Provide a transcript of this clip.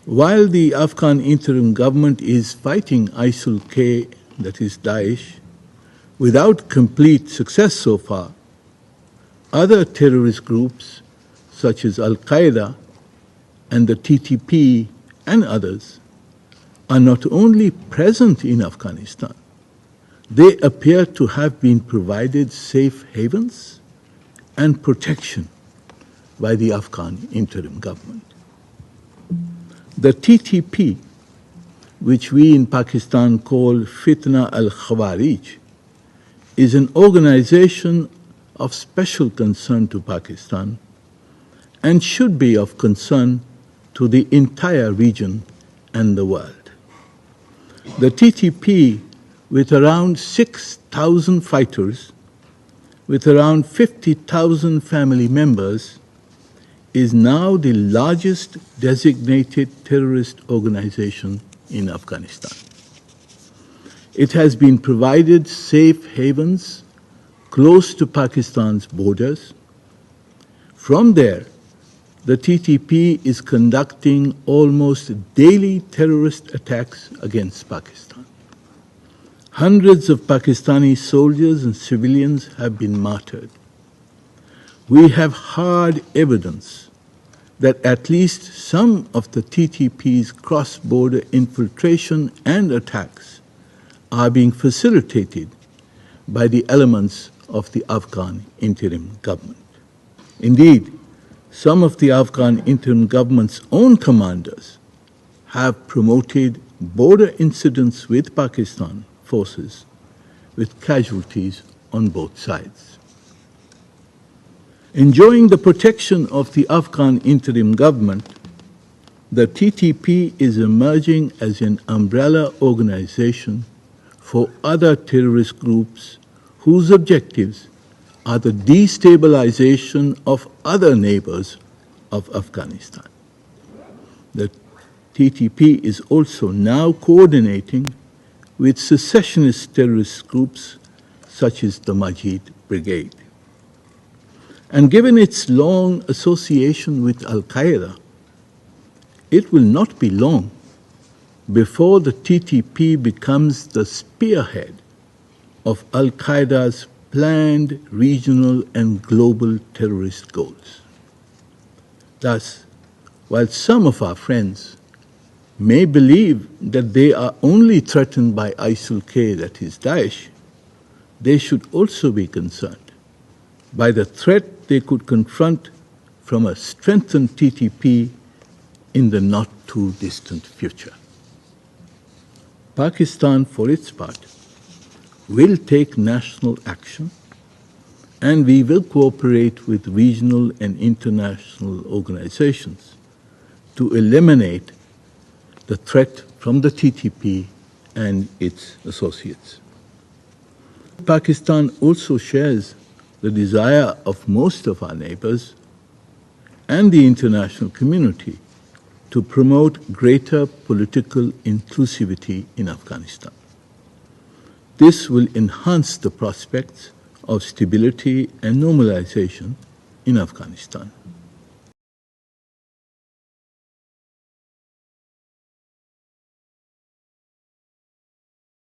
While the Afghan interim government is fighting ISIL-K, that is Daesh, without complete success so far, other terrorist groups such as Al-Qaeda and the TTP and others are not only present in Afghanistan, they appear to have been provided safe havens and protection by the Afghan interim government. The TTP, which we in Pakistan call Fitna al-Khawarij, is an organization of special concern to Pakistan and should be of concern to the entire region and the world. The TTP, with around 6,000 fighters, with around 50,000 family members, is now the largest designated terrorist organization in Afghanistan. It has been provided safe havens close to Pakistan's borders. From there, the TTP is conducting almost daily terrorist attacks against Pakistan. Hundreds of Pakistani soldiers and civilians have been martyred. We have hard evidence that at least some of the TTP's cross-border infiltration and attacks are being facilitated by the elements of the Afghan interim government. Indeed, some of the Afghan interim government's own commanders have promoted border incidents with Pakistan forces with casualties on both sides. Enjoying the protection of the Afghan interim government, the TTP is emerging as an umbrella organization for other terrorist groups whose objectives are the destabilization of other neighbors of Afghanistan. The TTP is also now coordinating with secessionist terrorist groups such as the Majid Brigade. And given its long association with Al-Qaeda, it will not be long before the TTP becomes the spearhead of Al-Qaeda's planned regional and global terrorist goals. Thus, while some of our friends may believe that they are only threatened by ISIL-K, that is Daesh, they should also be concerned by the threat they could confront from a strengthened TTP in the not-too-distant future. Pakistan, for its part, will take national action, and we will cooperate with regional and international organizations to eliminate the threat from the TTP and its associates. Pakistan also shares the desire of most of our neighbors and the international community to promote greater political inclusivity in Afghanistan. This will enhance the prospects of stability and normalization in Afghanistan.